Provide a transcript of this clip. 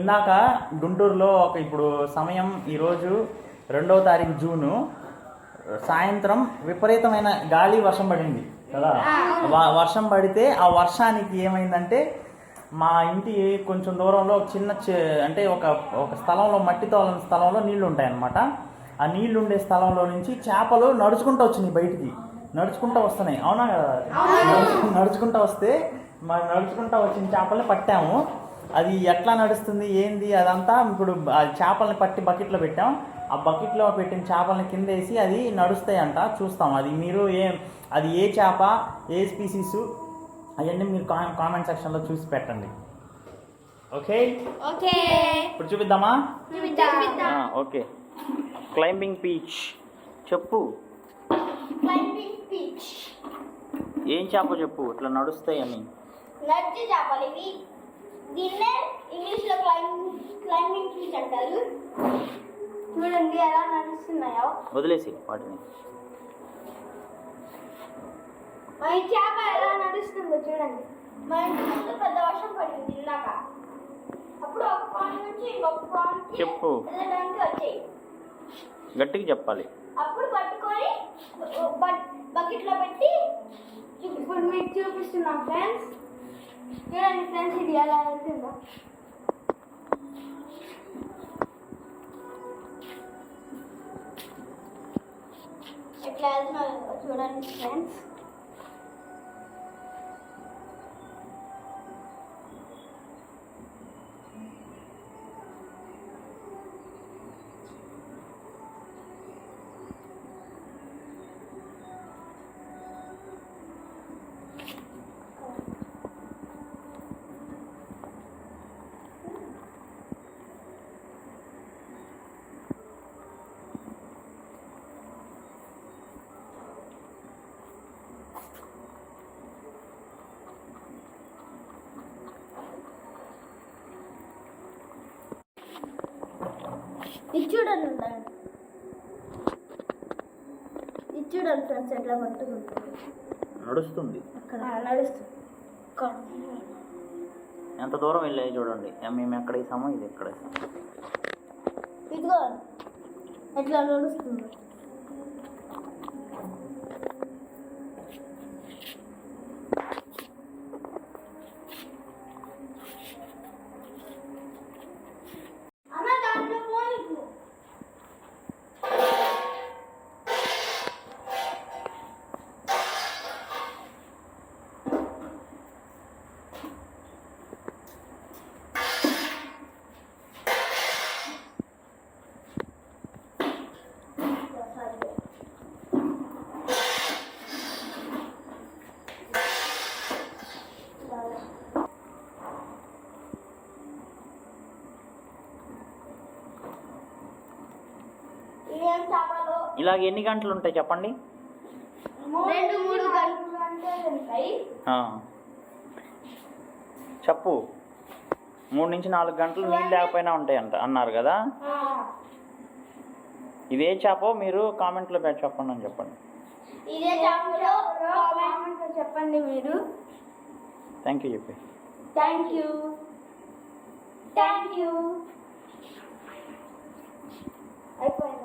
ఇందాక గుంటూరులో ఇప్పుడు సమయం ఈరోజు 2వ తారీఖు జూను సాయంత్రం విపరీతమైన గాలి వర్షం పడింది కదా. వర్షం పడితే ఆ వర్షానికి ఏమైందంటే మా ఇంటి కొంచెం దూరంలో చిన్న అంటే ఒక స్థలంలో మట్టితో స్థలంలో నీళ్లు ఉంటాయి అన్నమాట. ఆ నీళ్లు ఉండే స్థలంలో నుంచి చేపలు నడుచుకుంటూ వచ్చినాయి, బయటికి నడుచుకుంటూ వస్తున్నాయి. అవునా కదా? నడుచుకుంటూ వస్తే నడుచుకుంటూ వచ్చిన చేపల్ని పట్టాము. అది ఎట్లా నడుస్తుంది ఏంది అదంతా ఇప్పుడు ఆ చేపల్ని పట్టి బకెట్లో పెట్టాం. ఆ బకెట్లో పెట్టిన చేపల్ని కింద వేసి అది నడుస్తాయంట, చూస్తాం. అది మీరు అది ఏ చేప ఏ స్పీసీసు అవన్నీ మీరు కామెంట్ సెక్షన్లో చూసి పెట్టండి. ఓకే ఓకే, ఇప్పుడు చూపిద్దామా? ఓకే. క్లైంబింగ్ పీచ్ చెప్పు. క్లైంబింగ్ పీచ్ ఏం చేప చెప్పు, ఇట్లా నడుస్తాయని. నడిచే చేపలు ఇవి. దీన్నే ఇంగ్లీష్లో క్లైంబింగ్ పీచ్ అంటారు. చూడండి ఎలా నడుస్తున్నాయో. వదిలేసి వాటిని. ఈ చేప ఎలా నడుస్తుందో చూడండి. మా ఇంటి ముందు పెద్ద వర్షం పడింది ఇందాక. అప్పుడు ఒక పాయింట్ నుంచి ఇంకొక పాయింట్ చెప్పు, వెళ్ళడానికి వచ్చాయి. గట్టిగా చెప్పాలి. అప్పుడు పట్టుకొని బకెట్లో పెట్టి ఇప్పుడు మీకు చూపిస్తున్నాం ఫ్రెండ్స్. చూడండి ఫ్రెండ్స్, ఇది ఎలా వెళ్తుందో. ఎట్లా వెళ్తుందో చూడండి ఫ్రెండ్స్. ఇది చూడండి ఫ్రెండ్స్, ఎట్లా పట్టుకుంటుంది. నడుస్తుంది, అక్కడ నడుస్తుంది. ఎంత దూరం వెళ్ళాయి చూడండి. మేము ఎక్కడ వేసామో ఇది ఎక్కడ వేసాము. ఇదిగో ఎట్లా నడుస్తుంది. ఇలాగ ఎన్ని గంటలు ఉంటాయి చెప్పండి? 2-3 గంటలు ఉంటాయి. చెప్పు. 3 నుంచి 4 గంటలు నీళ్ళు లేకపోయినా ఉంటాయి అన్నారు కదా. ఇదే చేపో మీరు కామెంట్లో చెప్పండి అని చెప్పండి. ఇదే చేపలో కామెంట్లో చెప్పండి మీరు. థ్యాంక్ యూ చెప్పి. థ్యాంక్ యూ అయిపోయింది.